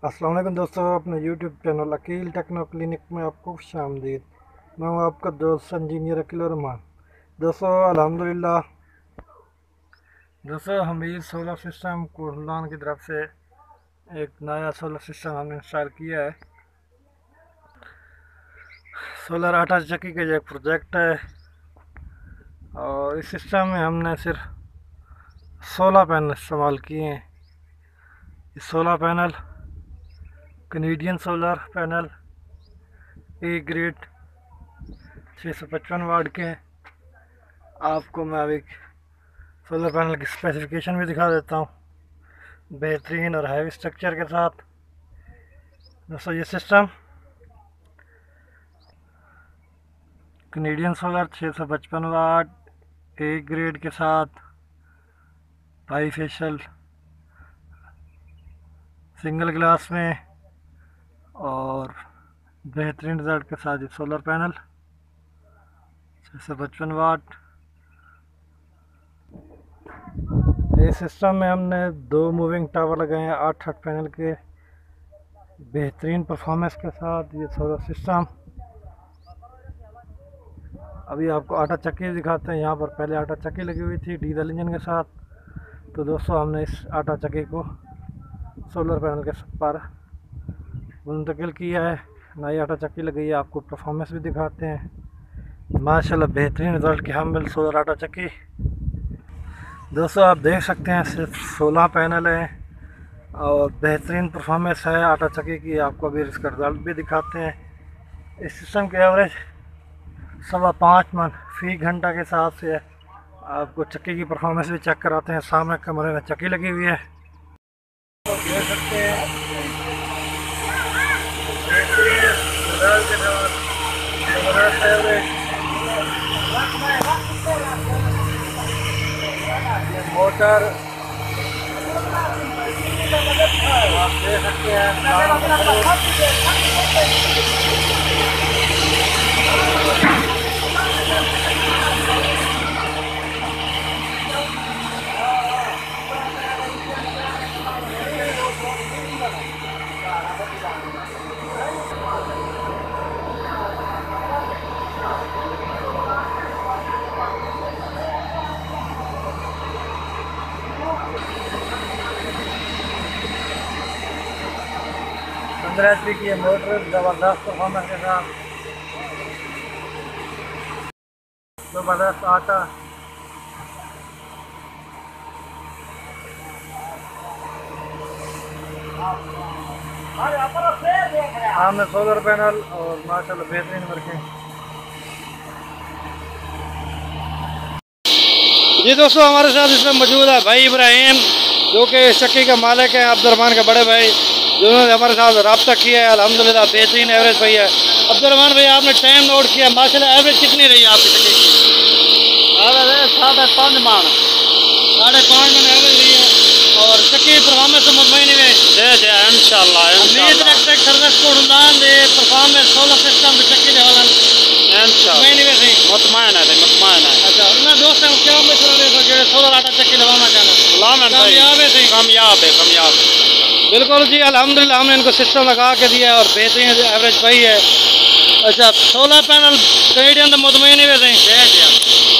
अस्सलाम वालेकुम दोस्तों, अपने YouTube channel Akeel techno clinic में आपको खुशामदीद। मैं हूं आपका दोस्त इंजीनियर अकील रहमान। दोस्तों अल्हम्दुलिल्लाह दोस्तों हमीद सोलर सिस्टम कुर्लान की तरफ से एक नया सोलर सिस्टम हमने इंस्टॉल किया है। सोलर आटा चक्की का जो एक प्रोजेक्ट है और इस सिस्टम में हमने सिर्फ 16 पैनल इस्तेमाल किए हैं। ये 16 panel Canadian solar panel A grade 655 वाट के। आपको मैं अभी सोलर पैनल की स्पेसिफिकेशन भी दिखा देता हूँ, बेहतरीन और हैवी स्ट्रक्चर के साथ। दोस्तों ये system Canadian solar 655 watt A grade के साथ बाईफेशियल सिंगल ग्लास में और बेहतरीन रिजल्ट के साथ ये सोलर पैनल 655 वाट। इस सिस्टम में हमने 2 मूविंग टावर लगाए हैं 8 पैनल के, बेहतरीन परफॉर्मेंस के साथ ये सोलर सिस्टम। अभी आपको आटा चक्की दिखाते हैं। यहाँ पर पहले आटा चक्की लगी हुई थी डीजल इंजन के साथ, तो दोस्तों हमने इस आटा चक्की को सोलर पैनल के पर मुंतकिल किया है। नई आटा चक्की लगी है, आपको परफॉर्मेंस भी दिखाते हैं। माशाल्लाह बेहतरीन रिजल्ट की हमल सोलर आटा चक्की। दोस्तों आप देख सकते हैं सिर्फ 16 पैनल है और बेहतरीन परफॉर्मेंस है आटा चक्की की। आपको अभी इसका रिजल्ट भी दिखाते हैं। इस सिस्टम के एवरेज 5.25 मन फी घंटा के हिसाब से है। आपको चक्की की परफॉर्मेंस भी चेक कराते हैं। सामने कमरे में चक्की लगी हुई है, तो देख सकते हैं मोटर आप देख सकते हैं। HP की मोटर ज़बरदस्त परफॉर्मेंस के साथ, ज़बरदस्त आटा। सामने सोलर पैनल और माशाल्लाह बेहतरीन वर्किंग। जी दोस्तों हमारे साथ इसमें मौजूद है भाई इब्राहिम, जो कि चक्की का मालिक है, अब्दुलरहमान के बड़े भाई, जिन्होंने हमारे साथ रब्ता किया है। अल्हम्दुलिल्लाह बेहतरीन एवरेज भाई है। अब्दुलरहमान भाई आपने टाइम नोट किया, माशाल्लाह एवरेज कितनी रही है आपकी चक्की की? 5.5 मन 5.5 मन एवरेज रही है और चक्की परफॉर्मेंस से मुतमईन है इंशाल्लाह। उम्मीद रखते हैं सर्विस को उड़ान दे परफॉर्मेंस सोलर सिस्टम पे चक्की दे वाला मुतमईन है। अच्छा ना दोस्त हम क्या मशवरा दे जो सोलर आटा चक्की लगाना चाहना कामयाब है। बिल्कुल जी अल्हम्दुलिल्लाह हमने इनको सिस्टम लगा के दिया और बेहतरीन एवरेज पाई है। अच्छा 16 पैनल कैनेडियन तो मुतमईन ही वैसे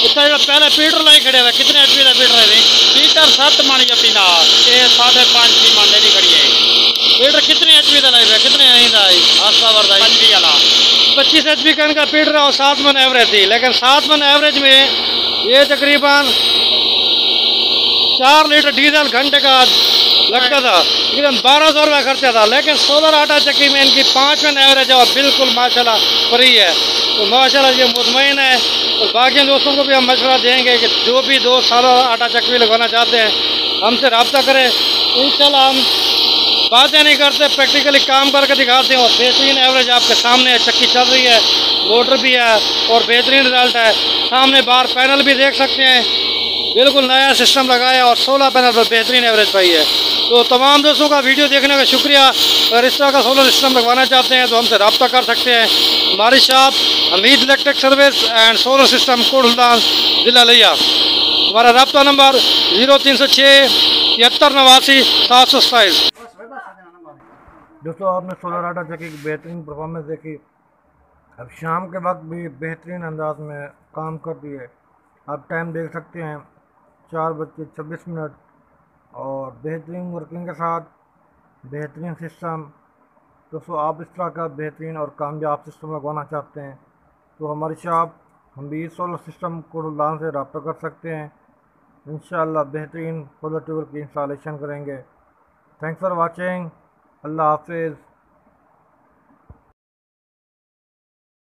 इतना जो पहले पीटर लाई खड़े हुए कितने HP का पीटर है? पीटर 7 मन या पीना ये 5.5 मन लेनी खड़ी है। पीटर कितने HP का लाई हुआ, कितने आस्था वर्दा 25 HP का इनका पीटर और 7 मन एवरेज थी। लेकिन 7 मन एवरेज में ये तकरीबन 4 लीटर डीजल घंटे का लगता था, तकरीबन 1200 रुपये खर्चा था। लेकिन सोलर आटा चक्की में इनकी 5 मन एवरेज है और बिल्कुल माशाल्लाह फ्री है। तो माशाल्लाह ये मुतमईन है। और बाकी दोस्तों को भी हम मशवरा देंगे कि जो भी दोस्त सोलर आटा चक्की लगवाना चाहते हैं हमसे रब्ता करें। इंशाल्लाह हम बातें नहीं करते, प्रैक्टिकली काम करके दिखाते हैं और बेहतरीन एवरेज आपके सामने है। चक्की चल रही है, मोटर भी है और बेहतरीन रिजल्ट है। सामने बाहर पैनल भी देख सकते हैं, बिल्कुल नया सिस्टम लगाया और 16 पैनल पर बेहतरीन एवरेज पाई है। तो तमाम दोस्तों का वीडियो देखने का शुक्रिया। अगर इस तरह का सोलर सिस्टम लगवाना चाहते हैं तो हमसे रब्ता कर सकते हैं। हमारी shop Hamid electric service and solar system Kotaldan जिला लिया। हमारा रब्ता नंबर 0306 73 89 727। दोस्तों आपने सोलर आटा चक्की की बेहतरीन परफॉर्मेंस देखी। अब शाम के वक्त भी बेहतरीन अंदाज में काम करती है। आप टाइम देख सकते हैं 4:26 और बेहतरीन वर्किंग के साथ बेहतरीन सिस्टम। दोस्तों आप इस तरह का बेहतरीन और कामयाब सिस्टम लगवाना चाहते हैं तो हमारी shop Hamid solar system Kurlan से रब्ता कर सकते हैं। इंशाअल्लाह बेहतरीन सोलर ट्यूबवेल की इंस्टॉलेशन करेंगे। Thanks for watching. अल्लाह हाफिज़।